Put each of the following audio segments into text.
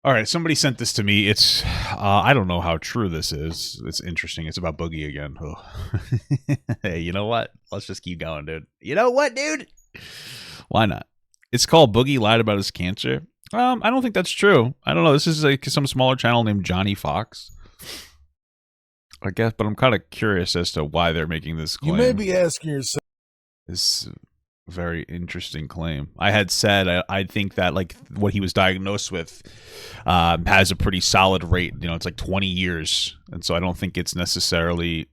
All right, somebody sent this to me. It's I don't know how true this is. It's interesting. It's about Boogie again. Oh. Hey, you know what? Let's just keep going, dude. You know what, dude? Why not? It's called Boogie Lied About His Cancer. I don't think that's true. I don't know. This is like some smaller channel named Johnny Fox, I guess, but I'm kind of curious as to why they're making this claim. You may be asking yourself. This very interesting claim. I had said I think that like what he was diagnosed with has a pretty solid rate. You know, it's like 20 years, and so I don't think it's necessarily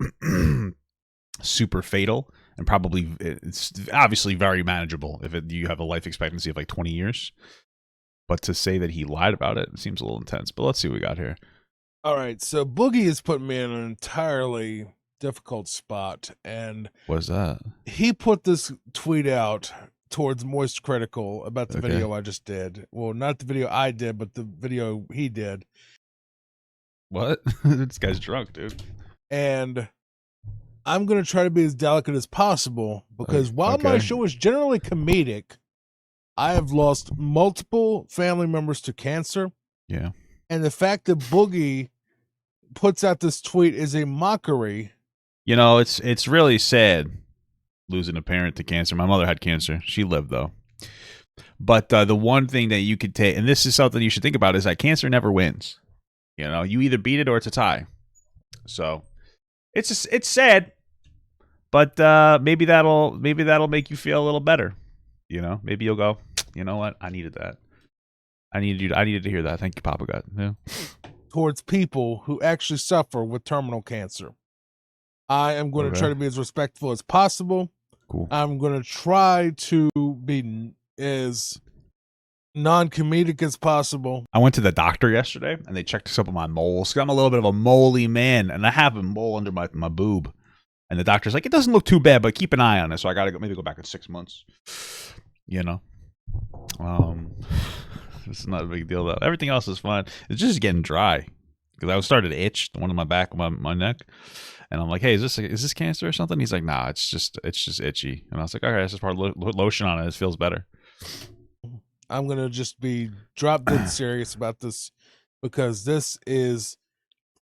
super fatal, and probably it's obviously very manageable if you have a life expectancy of like 20 years. But to say that he lied about it seems a little intense. But let's see what we got here. All right, so Boogie is putting me in an entirely difficult spot, and What's that? he put this tweet out towards Moist Critical about the video I just did. Well, not the video I did, but the video he did. What? This guy's drunk, dude. And I'm going to try to be as delicate as possible because while my show is generally comedic, I have lost multiple family members to cancer. Yeah. And the fact that Boogie puts out this tweet is a mockery. You know, it's really sad losing a parent to cancer. My mother had cancer. She lived, though. But the one thing that you could take, and this is something you should think about, is that cancer never wins. You know, you either beat it or it's a tie. So it's sad, but maybe that'll make you feel a little better. You know, maybe you'll go, you know what? I needed that. I needed to hear that. Thank you, Papa God. Yeah. Towards people who actually suffer with terminal cancer. I am going to try to be as respectful as possible. Cool. I'm going to try to be as non-comedic as possible. I went to the doctor yesterday, and they checked us up on my moles. 'Cause I'm a little bit of a moley man, and I have a mole under my boob. And the doctor's like, it doesn't look too bad, but keep an eye on it. So I got to maybe go back in 6 months. You know? It's not a big deal, though. Everything else is fine. It's just getting dry. Because I was starting to itch, the one on my back, my neck. And I'm like, hey, is this cancer or something? He's like, nah, it's just itchy. And I was like, okay, that's just part of lotion on it. It feels better. I'm going to just be drop dead serious about this because this is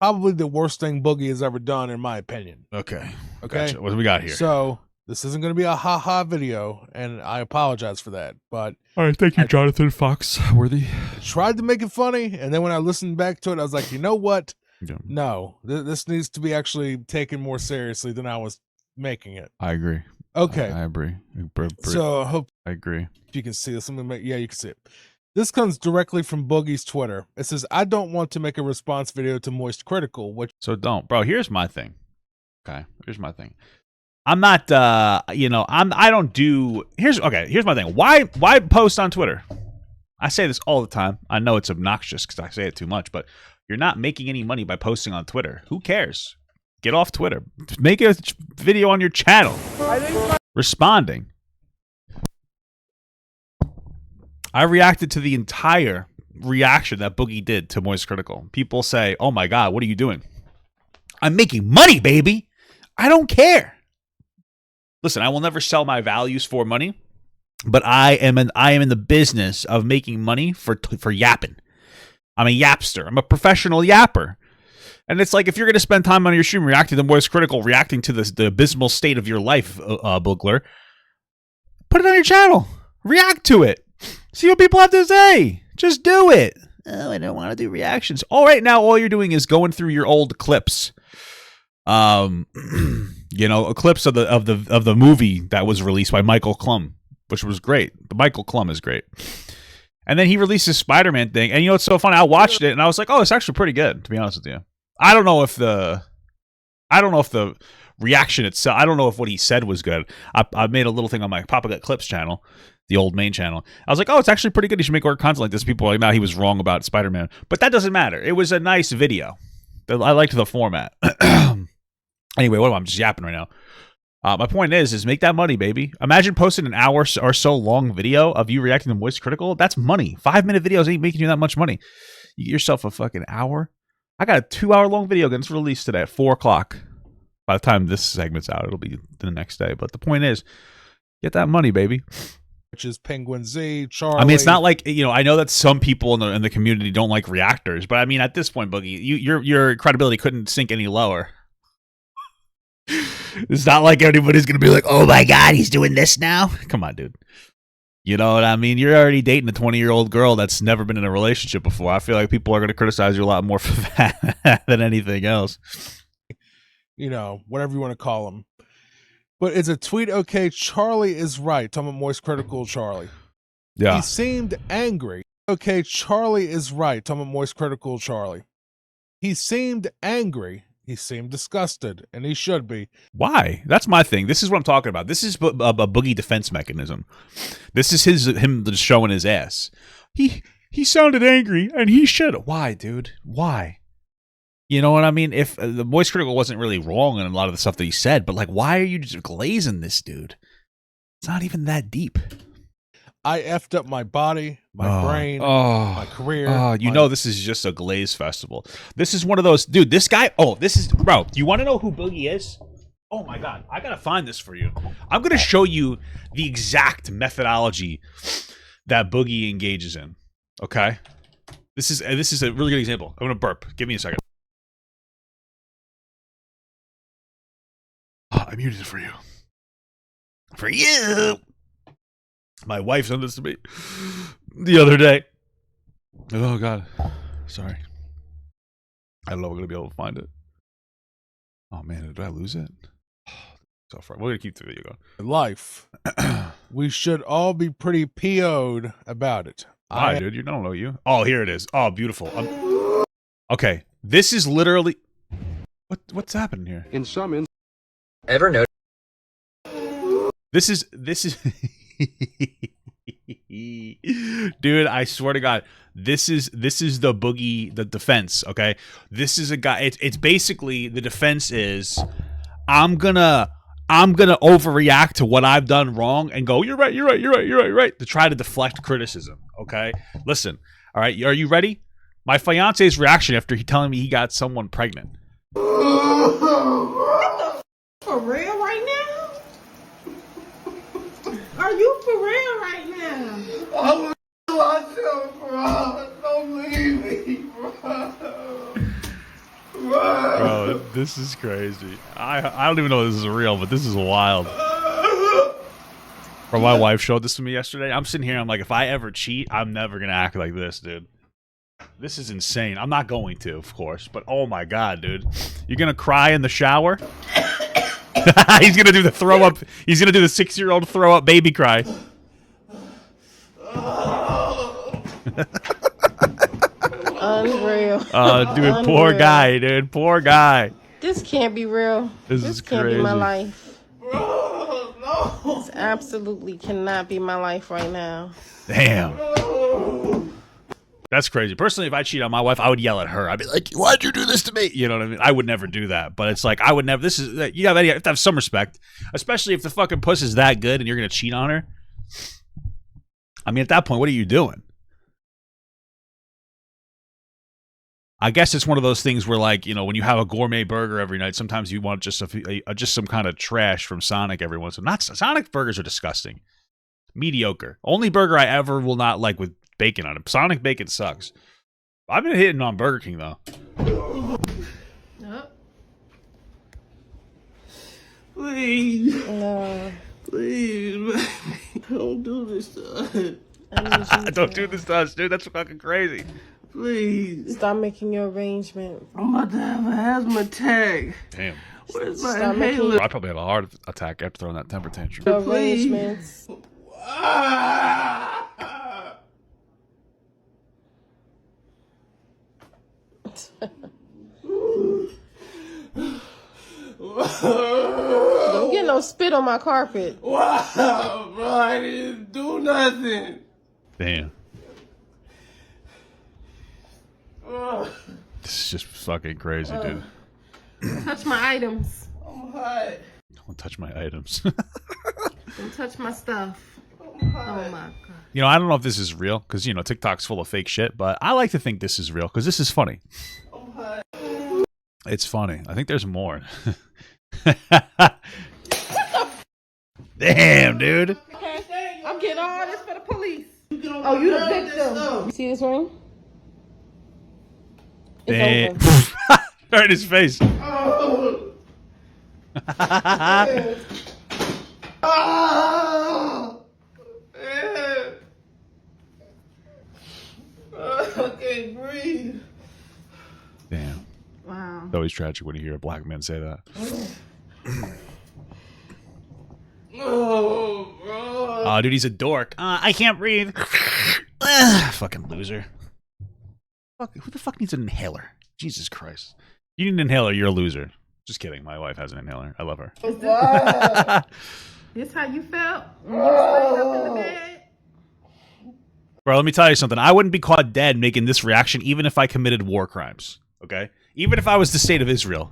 probably the worst thing Boogie has ever done, in my opinion. Okay. Gotcha. What do we got here? So this isn't going to be a ha-ha video, and I apologize for that. But all right, thank you, Jonathan Foxworthy. Tried to make it funny, and then when I listened back to it, I was like, you know what? Yeah. No, this needs to be actually taken more seriously than I was making it. I agree. Okay. I agree. So I hope I agree. you can see this. Yeah, you can see it. This comes directly from Boogie's Twitter. It says, I don't want to make a response video to Moist Critical. So don't. Bro, here's my thing. Okay, here's my thing. I'm not, I don't do, here's my thing. Why post on Twitter? I say this all the time. I know it's obnoxious because I say it too much, but you're not making any money by posting on Twitter. Who cares? Get off Twitter. Make a video on your channel. Responding. I reacted to the entire reaction that Boogie did to Moist Critical. People say, oh my God, what are you doing? I'm making money, baby. I don't care. Listen, I will never sell my values for money, but I am in the business of making money for yapping. I'm a yapster. I'm a professional yapper. And it's like, if you're going to spend time on your stream reacting to Moist Critical, reacting to the abysmal state of your life, Boogler, put it on your channel. React to it. See what people have to say. Just do it. Oh, I don't want to do reactions. All right, now all you're doing is going through your old clips. Clips of the movie that was released by Michael Klum, which was great. The Michael Klum is great. And then he released his Spider-Man thing, and it's so funny. I watched it and I was like, "Oh, it's actually pretty good." To be honest with you, I don't know if the reaction itself. I don't know if what he said was good. I made a little thing on my Papa Got Clips channel, the old main channel. I was like, "Oh, it's actually pretty good. You should make more content like this." People are like, "No, he was wrong about Spider-Man," but that doesn't matter. It was a nice video. I liked the format. Anyway, I'm just yapping right now. My point is make that money, baby. Imagine posting an hour or so long video of you reacting to Moist Critical. That's money. 5-minute videos ain't making you that much money. You get yourself a fucking hour. I got a 2-hour long video that's released today at 4 o'clock. By the time this segment's out, it'll be the next day. But the point is, get that money, baby. which is Penguin Z, Charlie. I mean, it's not like, you know, I know that some people in the community don't like reactors, but I mean, at this point, Boogie, your credibility couldn't sink any lower. It's not like anybody's gonna be like, oh my god, he's doing this now. Come on, dude. You know what I mean? You're already dating a 20-year-old girl that's never been in a relationship before. I feel like people are gonna criticize you a lot more for that than anything else. You know, whatever you want to call him. But it's a tweet, okay, Charlie is right. Talking about Moist Critical Charlie. Yeah. He seemed angry. Okay, Charlie is right. Talking about Moist Critical Charlie. He seemed angry. He seemed disgusted, and he should be. Why? That's my thing. This is what I'm talking about. This is a Boogie defense mechanism. This is him just showing his ass. He sounded angry, and he should. Why, dude? Why? You know what I mean? If the Moist Critical wasn't really wrong in a lot of the stuff that he said, but like, why are you just glazing this dude? It's not even that deep. I effed up my body, my brain, my career. You know this is just a glaze festival. This is one of those, dude, this guy, bro, do you want to know who Boogie is? Oh my God, I gotta find this for you. I'm gonna show you the exact methodology that Boogie engages in, okay? This is a really good example. I'm gonna burp. Give me a second. I muted it for you. For you! My wife sent this to me the other day. Oh, God. Sorry. I don't know if we're going to be able to find it. Oh, man. Did I lose it? So far. We're going to keep the video going. Life. We should all be pretty PO'd about it. Hi, dude. You don't know you. Oh, here it is. Oh, beautiful. Okay. This is literally... What's happening here? In some ever noticed? This is dude, I swear to God, this is the Boogie, the defense, okay? This is a guy, it's basically, the defense is, I'm gonna overreact to what I've done wrong and go, you're right, to try to deflect criticism, okay? Listen, all right, are you ready? My fiance's reaction after he telling me he got someone pregnant. For real right now? Are you for real right now? Oh, myself, bro. Don't leave me, bro. Bro, this is crazy. I don't even know if this is real, but this is wild. Bro, my wife showed this to me yesterday. I'm sitting here, I'm like, if I ever cheat, I'm never gonna act like this, dude. This is insane. I'm not going to, of course, but oh my God, dude. You're gonna cry in the shower? He's gonna do the throw up. He's gonna do the 6-year-old throw up baby cry. Unreal. Dude, poor guy, dude, poor guy. This can't be real. This can't crazy. be my life. This absolutely cannot be my life right now. Damn. That's crazy. Personally, if I cheat on my wife, I would yell at her. I'd be like, why'd you do this to me? You know what I mean? I would never do that. But it's like, I would never, you have to have some respect. Especially if the fucking puss is that good and you're going to cheat on her. I mean, at that point, what are you doing? I guess it's one of those things where, like, you know, when you have a gourmet burger every night, sometimes you want just some kind of trash from Sonic every once in a while. Sonic burgers are disgusting. Mediocre. Only burger I ever will not like with bacon on it. Sonic bacon sucks. I've been hitting on Burger King though. Please. No. Please. Don't do this to us. Don't do this to us, dude. That's fucking crazy. Please. Stop making your arrangements. I'm about to have an asthma attack. Damn. Where's my inhaler? I probably had a heart attack after throwing that temper tantrum. Arrangements. Don't get no spit on my carpet. Wow, bro, I didn't do nothing. Damn. This is just fucking crazy, dude. Touch my items. I'm hot. Don't touch my items. Don't touch my stuff. Oh my God. You know, I don't know if this is real because, you know, TikTok's full of fake shit, but I like to think this is real because this is funny. It's funny. I think there's more. Damn, dude. Okay, I'm get all this for the police. Oh, you the victim. You see this ring? It's over. Right in his face. Oh. Oh. Man. I can't breathe. Damn. Wow. It's always tragic when you hear a black man say that. Oh, bro. Oh, dude, he's a dork. I can't breathe. Fucking loser. Fuck, who the fuck needs an inhaler? Jesus Christ. You need an inhaler, you're a loser. Just kidding. My wife has an inhaler. I love her. This how you felt when you was laying up in the bed? Bro, let me tell you something. I wouldn't be caught dead making this reaction even if I committed war crimes. Okay? Even if I was the state of Israel.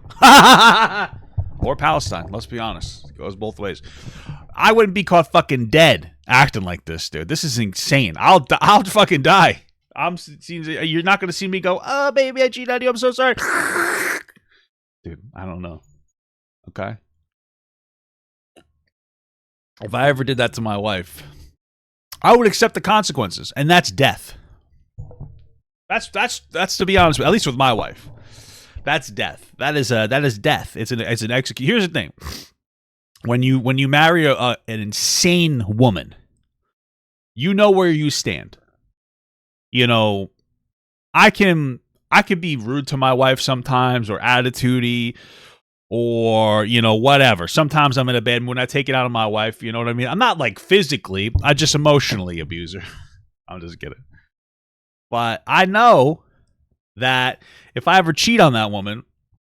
Or Palestine. Let's be honest. It goes both ways. I wouldn't be caught fucking dead acting like this, dude. This is insane. I'll fucking die. You're not gonna see me go, oh, baby, I cheated on you. I'm so sorry. Dude, I don't know. Okay? If I ever did that to my wife, I would accept the consequences, and that's death. That's to be honest with, at least with my wife. That's death. That is death. It's an execute. Here's the thing: when you marry an insane woman, you know where you stand. You know, I can be rude to my wife sometimes, or attitudey, or whatever. Sometimes I'm in a bad mood. I take it out on my wife. You know what I mean? I'm not like physically. I just emotionally abuse her. I'm just kidding. But I know that if I ever cheat on that woman,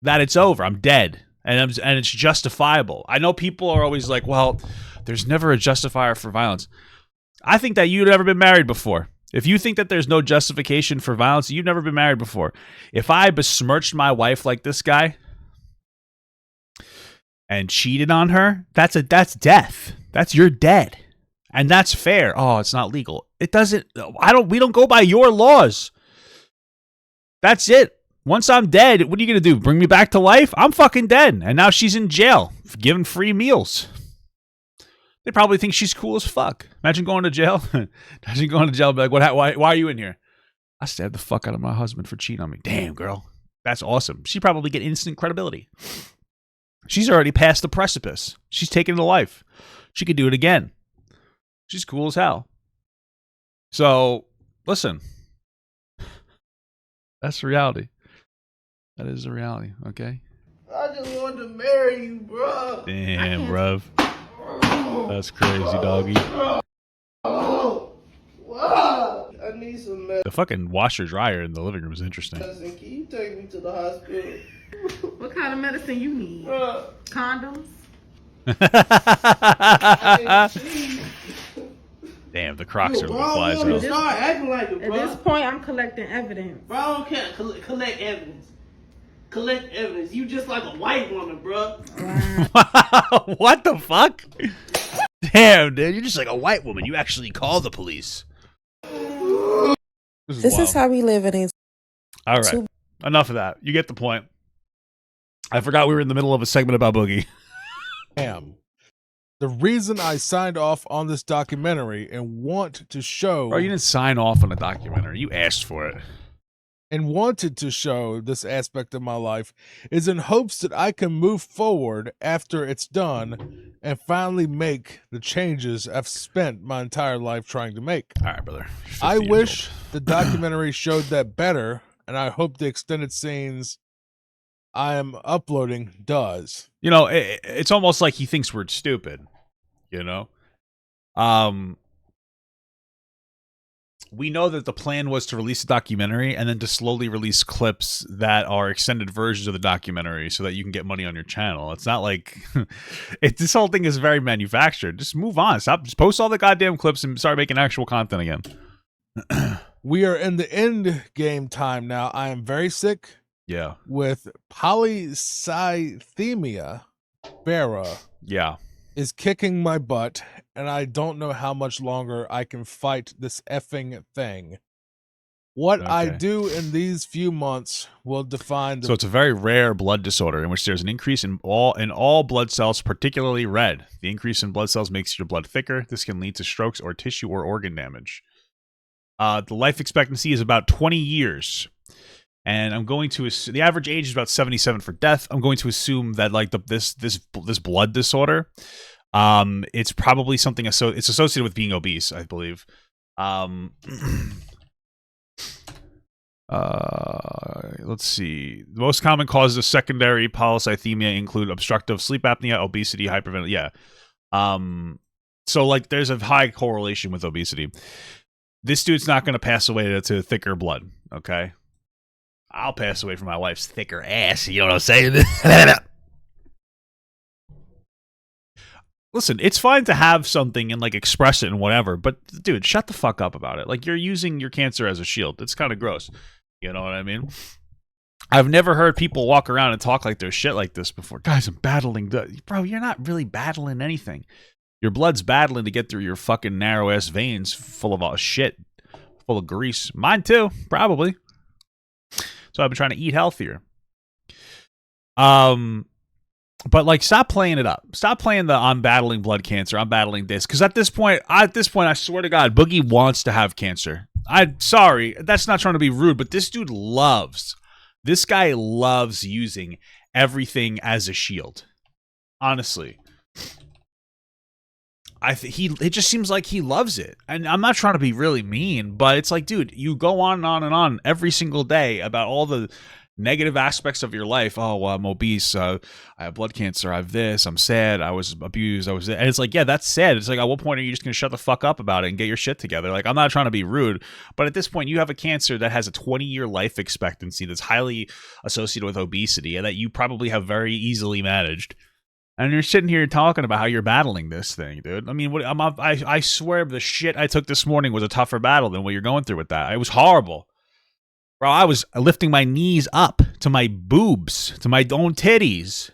that it's over. I'm dead, and it's justifiable. I know people are always like, "Well, there's never a justifier for violence." I think that you've never been married before. If you think that there's no justification for violence, you've never been married before. If I besmirched my wife like this guy and cheated on her, that's death. You're dead. And that's fair. Oh, it's not legal. We don't go by your laws. That's it. Once I'm dead, what are you going to do? Bring me back to life? I'm fucking dead. And now she's in jail, given free meals. They probably think she's cool as fuck. Imagine going to jail. Imagine going to jail and be like, why are you in here? I stabbed the fuck out of my husband for cheating on me. Damn, girl. That's awesome. She'd probably get instant credibility. She's already past the precipice. She's taken it to life. She could do it again. She's cool as hell. So, listen. That's the reality. That is the reality, okay? I just wanted to marry you, bro. Damn, bruv. That's crazy, doggy. Oh, wow. I need some medicine. The fucking washer dryer in the living room is interesting. Can you take me to the hospital? What kind of medicine you need? Condoms? Damn, the Crocs are the flies Bro, out. start acting like it, At bro. this point, I'm collecting evidence. Bro, I don't care. Collect evidence. Collect evidence. You just like a white woman, bro. What the fuck? Damn, dude, you're just like a white woman. You actually call the police. This is how we live in it. All right, enough of that. You get the point. I forgot we were in the middle of a segment about Boogie. Damn. The reason I signed off on this documentary and want to show... Bro, you didn't sign off on a documentary. You asked for it. And wanted to show this aspect of my life is in hopes that I can move forward after it's done and finally make the changes I've spent my entire life trying to make. All right, brother. I wish the documentary showed that better, and I hope the extended scenes I am uploading does. You know, it's almost like he thinks we're stupid, you know? We know that the plan was to release a documentary and then to slowly release clips that are extended versions of the documentary so that you can get money on your channel. It's not like this whole thing is very manufactured. Just move on. Just post all the goddamn clips and start making actual content again. We are in the end game time now. I am very sick. Yeah. With polycythemia vera. Yeah. Is kicking my butt, and I don't know how much longer I can fight this effing thing. What I Okay. do in these few months will define the So it's a very rare blood disorder in which there's an increase in all blood cells, particularly red. The increase in blood cells makes your blood thicker. This can lead to strokes or tissue or organ damage. The life expectancy is about 20 years. And I'm going to assume the average age is about 77 for death. I'm going to assume that like this blood disorder, it's probably something it's associated with being obese, I believe. Let's see. The most common causes of secondary polycythemia include obstructive sleep apnea, obesity, hyperventilation. Yeah. So like there's a high correlation with obesity. This dude's not going to pass away to thicker blood, okay? I'll pass away from my wife's thicker ass, you know what I'm saying? Listen, it's fine to have something and like express it and whatever, but dude, shut the fuck up about it. Like you're using your cancer as a shield. It's kind of gross. You know what I mean? I've never heard people walk around and talk like there's shit like this before. Guys, I'm battling. Bro, you're not really battling anything. Your blood's battling to get through your fucking narrow ass veins full of all shit, full of grease. Mine too, probably. So I've been trying to eat healthier. But like, stop playing it up. Stop playing the I'm battling blood cancer. I'm battling this. Because at this point, I swear to God, Boogie wants to have cancer. I'm sorry. That's not trying to be rude, but this dude this guy loves using everything as a shield. Honestly. It just seems like he loves it. And I'm not trying to be really mean, but it's like, dude, you go on and on and on every single day about all the negative aspects of your life. Oh, well, I'm obese. I have blood cancer. I have this. I'm sad. I was abused. And it's like, yeah, that's sad. It's like, at what point are you just going to shut the fuck up about it and get your shit together? Like, I'm not trying to be rude, but at this point, you have a cancer that has a 20-year life expectancy that's highly associated with obesity and that you probably have very easily managed. And you're sitting here talking about how you're battling this thing, dude. I mean, I swear the shit I took this morning was a tougher battle than what you're going through with that. It was horrible. Bro, I was lifting my knees up to my boobs, to my own titties,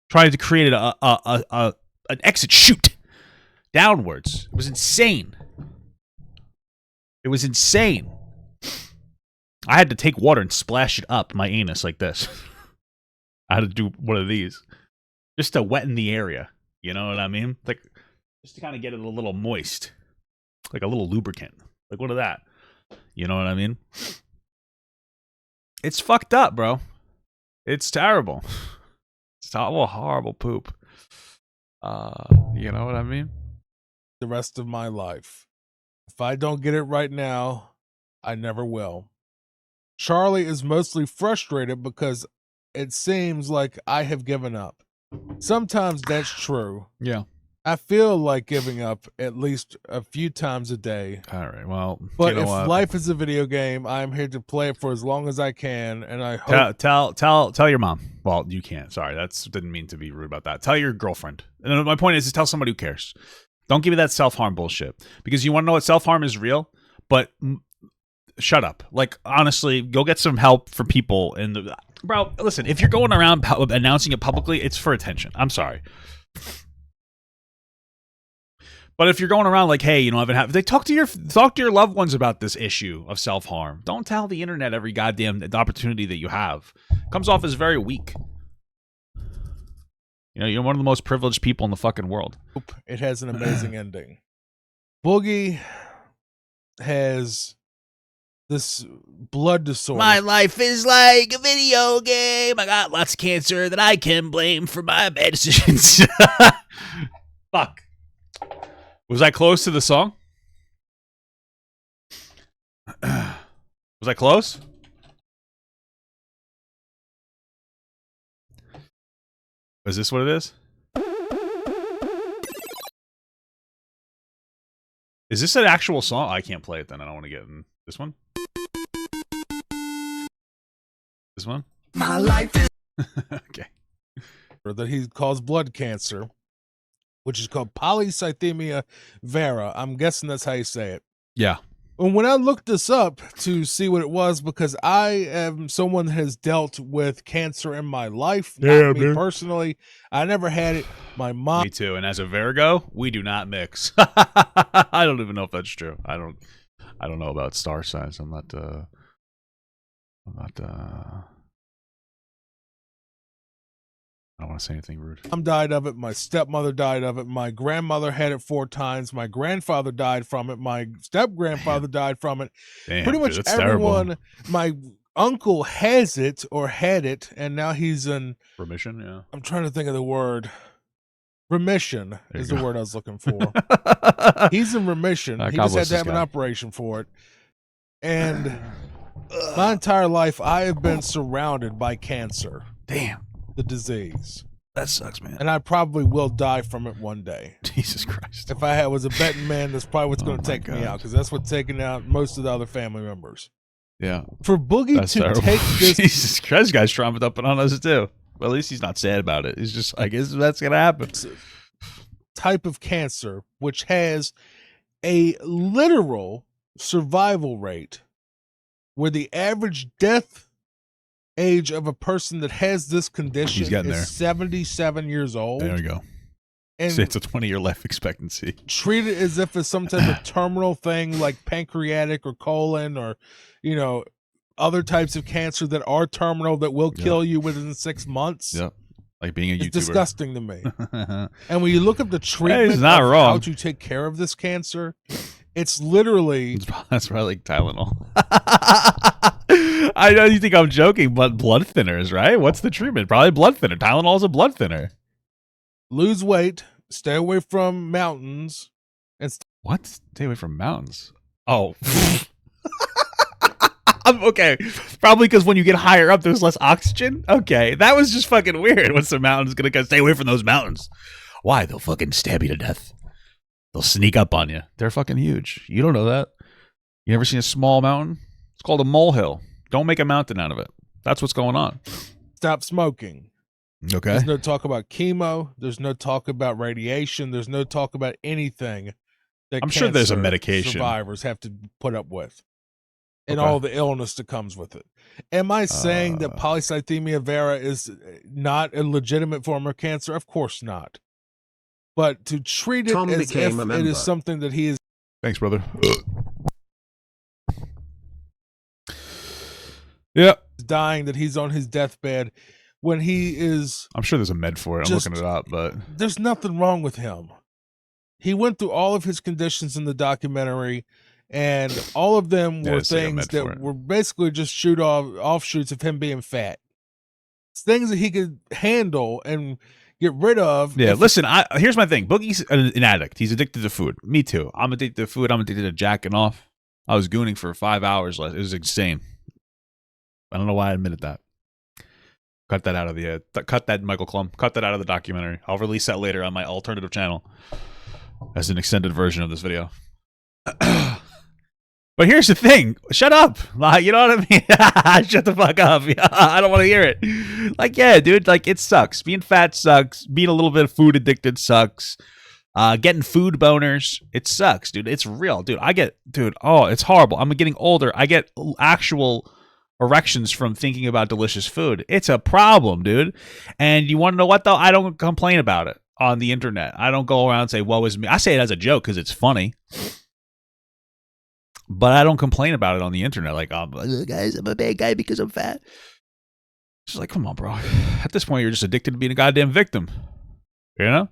trying to create an exit chute downwards. It was insane. It was insane. I had to take water and splash it up my anus like this. I had to do one of these. Just to wetten the area, you know what I mean? Like, just to kind of get it a little moist, like a little lubricant, like what of that? You know what I mean? It's fucked up, bro. It's terrible. It's horrible poop. You know what I mean? the rest of my life. If I don't get it right now, I never will. Charlie is mostly frustrated because it seems like I have given up. Sometimes that's true. Yeah. I feel like giving up at least a few times a day. All right. Well, But you know if what? life is a video game, I'm here to play it for as long as I can, and I hope Tell your mom. Well, you can't. Sorry, didn't mean to be rude about that. Tell your girlfriend. And my point is tell somebody who cares. Don't give me that self-harm bullshit, because you want to know what self-harm is real. But shut up. Like, honestly, go get some help for people. Bro, listen. If you're going around announcing it publicly, it's for attention. I'm sorry. But if you're going around like, hey, they talk to your loved ones about this issue of self-harm. Don't tell the internet every goddamn opportunity that you have. It comes off as very weak. You're one of the most privileged people in the fucking world. it has an amazing ending. Boogie has this blood disorder. My life is like a video game. I got lots of cancer that I can blame for my bad decisions. Fuck. Was I close to the song? Was I close? Is this what it is? Is this an actual song? I can't play it then. I don't want to get in. This one? This one? My life is Okay. That he caused blood cancer, which is called polycythemia vera. I'm guessing that's how you say it. Yeah. And when I looked this up to see what it was, because I am someone that has dealt with cancer in my life, not me personally. I never had it. My mom. Me too. And as a Virgo, we do not mix. I don't even know if that's true. I don't know about star signs. I'm not About I don't want to say anything rude. Mom died of it. My stepmother died of it. My grandmother had it 4 times. My grandfather died from it. My step-grandfather died from it. Damn, Pretty much dude, that's everyone. terrible. My uncle has it or had it, and now he's in Remission, yeah. I'm trying to think of the word. Remission is the word I was looking for. He's in remission. He God just had bless to this have an guy. operation for it. And my entire life, I have been surrounded by cancer, Damn, the disease. that sucks, man. And I probably will die from it one day. Jesus Christ. If I was a betting man, that's probably what's going Oh to my take me God. out, because that's what's taking out most of the other family members. Yeah, For Boogie that's to terrible. take this Jesus Christ, this guy's trying up on us too. Well, at least he's not sad about it. He's just, I guess that's gonna happen. type of cancer, which has a literal survival rate where the average death age of a person that has this condition getting is there. 77 years old, There we go. and It's a 20-year life expectancy. treat it as if it's some type of terminal thing like pancreatic or colon or, other types of cancer that are terminal that will kill you within 6 months. Yep. Like being a It's YouTuber. disgusting to me. And when you look up the treatment he's not of wrong. how to take care of this cancer, it's literally That's probably like Tylenol. I know you think I'm joking, but blood thinners, right? What's the treatment? Probably blood thinner. Tylenol is a blood thinner. lose weight, stay away from mountains, and What? Stay away from mountains. Oh. Okay. Probably because when you get higher up, there's less oxygen. Okay. That was just fucking weird. What's the mountains going to go? Stay away from those mountains. Why? They'll fucking stab you to death. They'll sneak up on you. They're fucking huge. You don't know that. You ever seen a small mountain? It's called a molehill. Don't make a mountain out of it. That's what's going on. stop smoking. Okay. There's no talk about chemo. There's no talk about radiation. There's no talk about anything that I'm sure there's a cancer medication. survivors have to put up with, and Okay. all the illness that comes with it. Am I saying that polycythemia vera is not a legitimate form of cancer? Of course not. But to treat it Tom as if became a it member. is something that he is Thanks, brother. Yeah. dying, that he's on his deathbed, when he is, I'm sure there's a med for it. I'm Just- looking it up, but there's nothing wrong with him. He went through all of his conditions in the documentary, and all of them Yeah, were it's like a things med for that it. were basically just offshoots of him being fat. It's things that he could handle and get rid of. yeah, if- listen, here's my thing. Boogie's an addict. He's addicted to food. Me too. I'm addicted to food. I'm addicted to jacking off. I was gooning for 5 hours last. It was insane. I don't know why I admitted that. Cut that out of the cut that, Michael Klum. Cut that out of the documentary. I'll release that later on my alternative channel as an extended version of this video. But here's the thing. Shut up. You know what I mean? Shut the fuck up. I don't want to hear it. Like, yeah, dude, like, it sucks. Being fat sucks. Being a little bit food addicted sucks. Getting food boners, it sucks, dude. It's real, dude. It's horrible. I'm getting older. I get actual erections from thinking about delicious food. It's a problem, dude. And you want to know what, though? I don't complain about it on the internet. I don't go around and say, woe is me. I say it as a joke because it's funny. But I don't complain about it on the internet. Like, guys, I'm a bad guy because I'm fat. It's like, come on, bro. At this point, you're just addicted to being a goddamn victim. You know?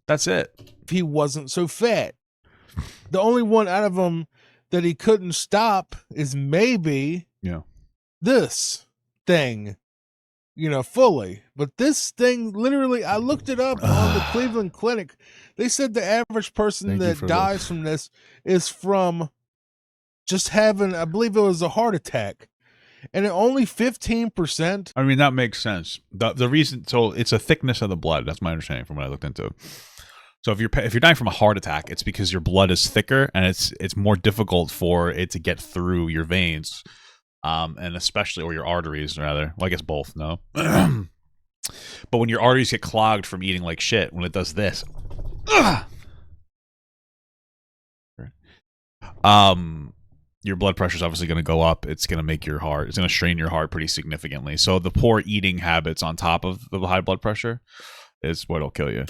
That's it. if he wasn't so fat. The only one out of them that he couldn't stop is maybe this thing, fully. But this thing, literally, I looked it up on the Cleveland Clinic. They said the average person Thank you that for dies from this is from just having, I believe it was a heart attack. And only 15%. I mean, that makes sense. The reason, so it's a thickness of the blood. That's my understanding from what I looked into. So if you're dying from a heart attack, it's because your blood is thicker and it's more difficult for it to get through your veins, and especially, or your arteries rather. Well, I guess both. No, but when your arteries get clogged from eating like shit, when it does this, your blood pressure is obviously going to go up. It's going to make your heart. It's going to strain your heart pretty significantly. So the poor eating habits on top of the high blood pressure is what'll kill you.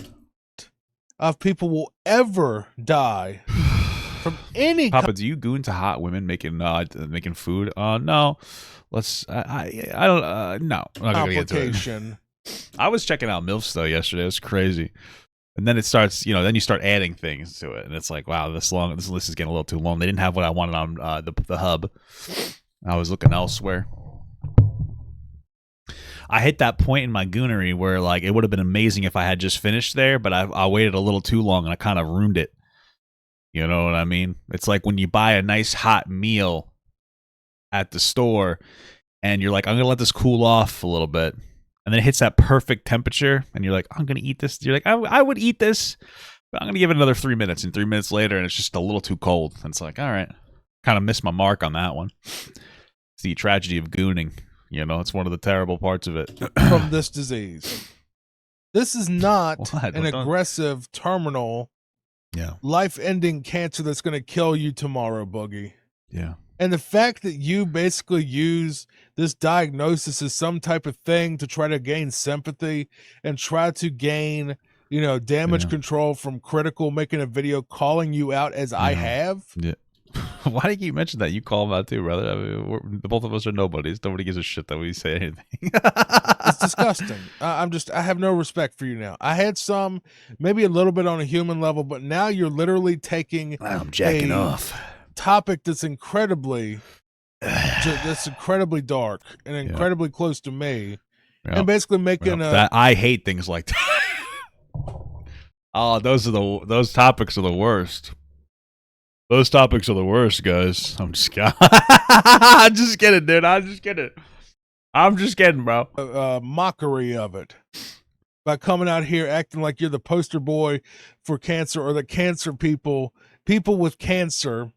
Of people will ever die from any Papa, do you goon to hot women making food? No. Let's. I don't. No. I'm not gonna get into it. complication. I was checking out MILFs though yesterday. It was crazy. And then it starts, then you start adding things to it, and it's like, wow, this list is getting a little too long. They didn't have what I wanted on the hub. I was looking elsewhere. I hit that point in my goonery where like it would have been amazing if I had just finished there, but I waited a little too long and I kind of ruined it. You know what I mean? It's like when you buy a nice hot meal at the store and you're like, I'm gonna let this cool off a little bit. And then it hits that perfect temperature, and you're like, I'm going to eat this. You're like, I would eat this, but I'm going to give it another 3 minutes. And 3 minutes later, and it's just a little too cold. And it's like, all right. Kind of missed my mark on that one. It's the tragedy of gooning. It's one of the terrible parts of it. From this disease. This is not an aggressive, terminal, life-ending cancer that's going to kill you tomorrow, Boogie. Yeah. And the fact that you basically use this diagnosis as some type of thing to try to gain sympathy and try to gain, damage control from Critical making a video calling you out as I have. Yeah. Why do you keep mentioning that? You call them out too, brother. I mean, both of us are nobodies. Nobody gives a shit that we say anything. It's disgusting. I have no respect for you now. I had some, maybe a little bit on a human level, but now you're literally taking I'm jacking off. Topic that's incredibly dark and incredibly close to me, and basically making that I hate things like that. Oh, those topics are the worst. Those topics are the worst, guys. I'm just I'm just kidding, dude. I'm just kidding, bro. Mockery of it by coming out here acting like you're the poster boy for cancer, or the cancer people with cancer.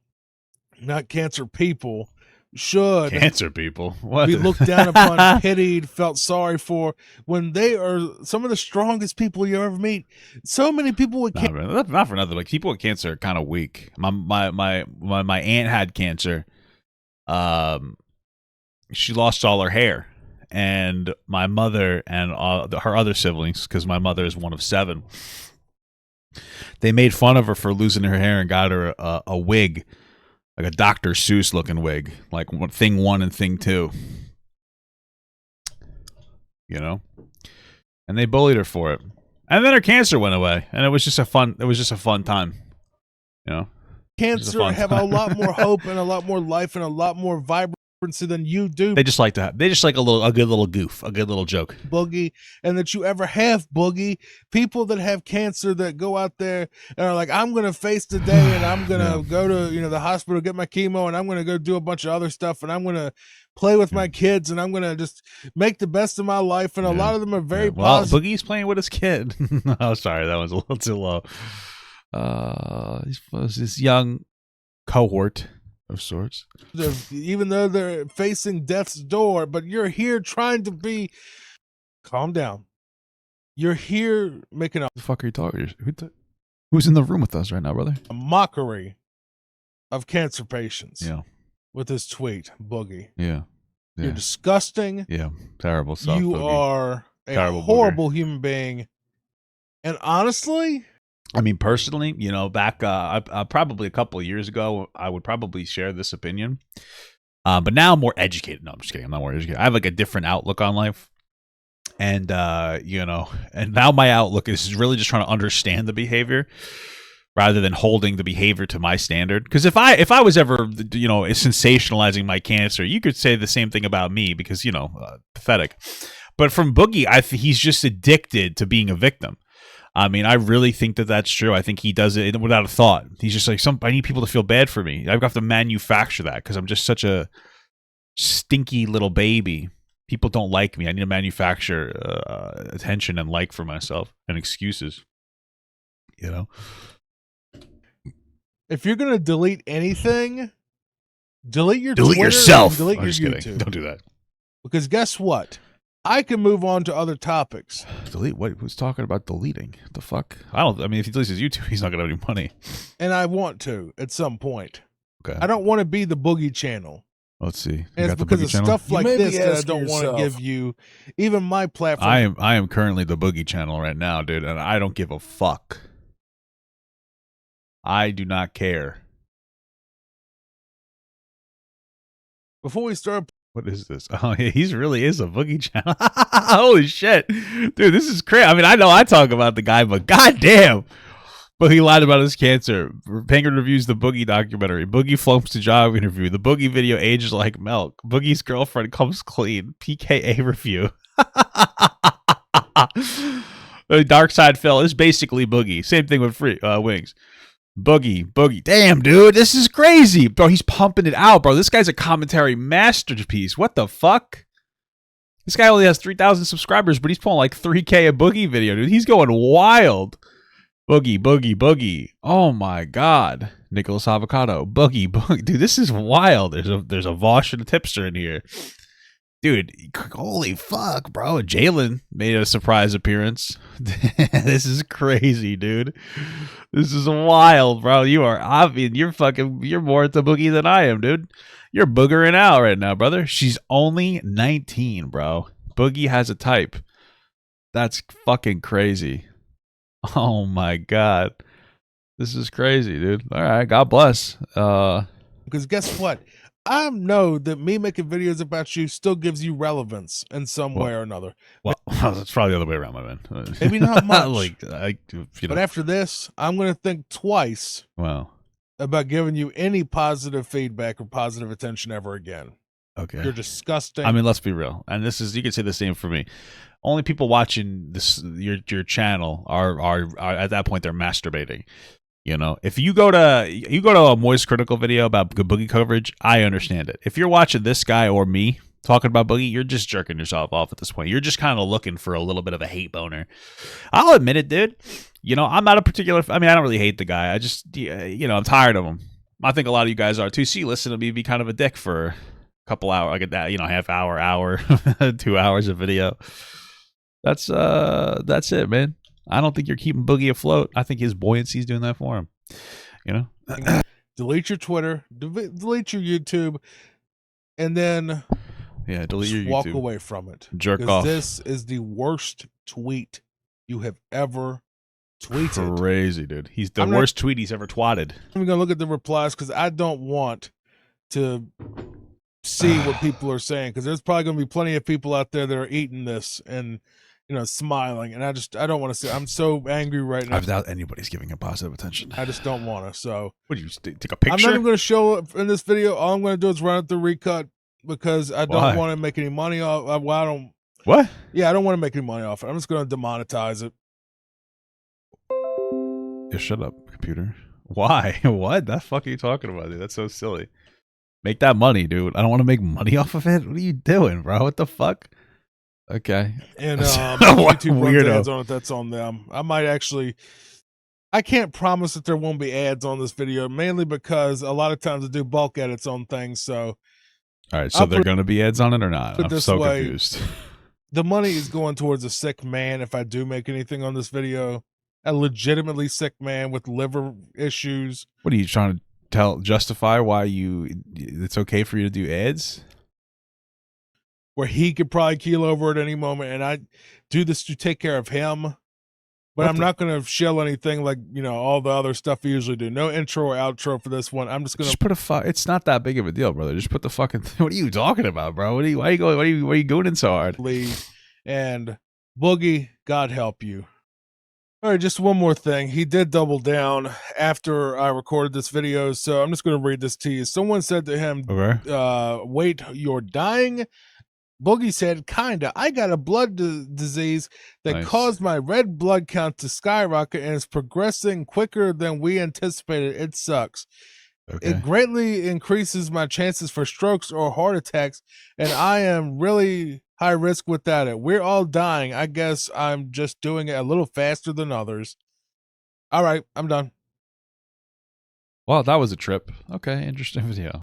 Not cancer people should cancer people what? Be looked down upon, pitied, felt sorry for, when they are some of the strongest people you ever meet. So many people with cancer, not for nothing, like people with cancer are kind of weak. My aunt had cancer. She lost all her hair, and my mother and her other siblings, because my mother is one of 7, they made fun of her for losing her hair and got her a wig. Like a Dr. Seuss looking wig, like thing 1 and thing 2, and they bullied her for it, and then her cancer went away, and it was just a fun time, Cancer have a lot more hope and a lot more life and a lot more vibrancy than you do. They just like a good little goof, a good little joke, Boogie, and that you ever have, Boogie. People that have cancer that go out there and are like, I'm going to face the day, and I'm going to go to the hospital, get my chemo, and I'm going to go do a bunch of other stuff, and I'm going to play with my kids, and I'm going to just make the best of my life. And a lot of them are very positive. Boogie's playing with his kid. Oh, sorry, that was a little too low. This young cohort of sorts, even though they're facing death's door, but you're here trying to be calm down. You're here making the fuck are you talking? Who's in the room with us right now, brother? A mockery of cancer patients. Yeah, with this tweet, Boogie. Yeah. You're disgusting. Yeah, terrible stuff. You Boogie. are a terrible horrible human being. And honestly, I mean, personally, back probably a couple of years ago, I would probably share this opinion. But now I'm more educated. No, I'm just kidding. I'm not more educated. I have like a different outlook on life. And, and now my outlook is really just trying to understand the behavior rather than holding the behavior to my standard. Because if I was ever, sensationalizing my cancer, you could say the same thing about me because, pathetic. But from Boogie, he's just addicted to being a victim. I mean, I really think that that's true. I think he does it without a thought. He's just like, I need people to feel bad for me. I've got to manufacture that because I'm just such a stinky little baby. People don't like me. I need to manufacture attention and like for myself and excuses. If you're gonna delete anything, delete Twitter yourself. Delete I'm your just YouTube. Kidding. Don't do that. Because guess what? I can move on to other topics. Delete? What? Who's talking about deleting? What the fuck? I mean, if he deletes his YouTube, he's not gonna have any money. And I want to at some point. Okay. I don't want to be the Boogie channel. Let's see. And it's because of stuff like this that I don't want to give you, even my platform. I am currently the Boogie channel right now, dude, and I don't give a fuck. I do not care. Before we start, What is this? Oh, yeah, he's really is a Boogie channel. Holy shit. Dude, this is crazy. I mean, I know I talk about the guy, but goddamn. But he lied about his cancer. Penguin reviews the Boogie documentary. Boogie flumps the job interview. The Boogie video ages like milk. Boogie's girlfriend comes clean. PKA review. Dark Side Phil is basically Boogie. Same thing with Wings. Boogie. Damn, dude, this is crazy. Bro, he's pumping it out, bro. This guy's a commentary masterpiece. What the fuck? This guy only has 3,000 subscribers, but he's pulling like 3K a Boogie video, dude. He's going wild. Boogie. Oh my god. Nicholas Avocado. Boogie. Dude, this is wild. There's a Vosh and a tipster in here. Dude, holy fuck, bro. Jalen made a surprise appearance. This is crazy, dude. This is wild, bro. You're more at the Boogie than I am, dude. You're boogering out right now, brother. She's only 19, bro. Boogie has a type. That's fucking crazy. Oh my god. This is crazy, dude. All right, God bless. because guess what? I know that me making videos about you still gives you relevance in some way or another. Well, that's probably the other way around, my man. Maybe not much. But after this, I'm going to think twice about giving you any positive feedback or positive attention ever again. Okay. You're disgusting. I mean, let's be real. And this is, you could say the same for me. Only people watching your channel are at that point they're masturbating. You know, if you go to a Moist Critical video about Boogie coverage, I understand it. If you're watching this guy or me talking about Boogie, you're just jerking yourself off at this point. You're just kind of looking for a little bit of a hate boner. I'll admit it, dude. You know, I'm not a particular. I mean, I don't really hate the guy. I just, I'm tired of him. I think a lot of you guys are too. So you listen to me be kind of a dick for a couple hours, like that, half hour, 2 hours of video. That's it, man. I don't think you're keeping Boogie afloat. I think his buoyancy is doing that for him. Delete your Twitter, delete your YouTube, and then delete your YouTube. Walk away from it. Jerk off. This is the worst tweet you have ever tweeted. Crazy, dude. He's the worst tweet he's ever twatted. I'm gonna look at the replies because I don't want to see what people are saying, because there's probably gonna be plenty of people out there that are eating this and smiling, and I don't want to see. I'm so angry right now. I doubt anybody's giving him positive attention. I just don't want to. So what do you take a picture? I'm not even going to show it in this video. All I'm going to do is run it through recut because I don't want to make any money off. I don't. What? Yeah, I don't want to make any money off it. I'm just going to demonetize it. Yeah, shut up, computer. Why? What the fuck are you talking about, dude? That's so silly. Make that money, dude. I don't want to make money off of it. What are you doing, bro? What the fuck? Okay. And YouTube runs ads on it. That's on them. I can't promise that there won't be ads on this video, mainly because a lot of times I do bulk edits on things. So, all right. So they're going to be ads on it or not? I'm so confused. The money is going towards a sick man. If I do make anything on this video, a legitimately sick man with liver issues. What are you trying to justify why it's okay for you to do ads? Where he could probably keel over at any moment, and I do this to take care of him. But I'm not going to shell anything like, all the other stuff we usually do. No intro or outro for this one. I'm just going to put it's not that big of a deal, brother. Just put the fucking what are you talking about, bro? Why are you going in so hard? And Boogie, God help you. All right, just one more thing. He did double down after I recorded this video, so I'm just going to read this to you. Someone said to him, wait, you're dying? Boogie said, kinda. I got a blood disease that caused my red blood count to skyrocket, and it's progressing quicker than we anticipated. It sucks. Okay. It greatly increases my chances for strokes or heart attacks, and I am really high risk without it. We're all dying. I guess I'm just doing it a little faster than others. All right, I'm done. Well, that was a trip. Okay, interesting video.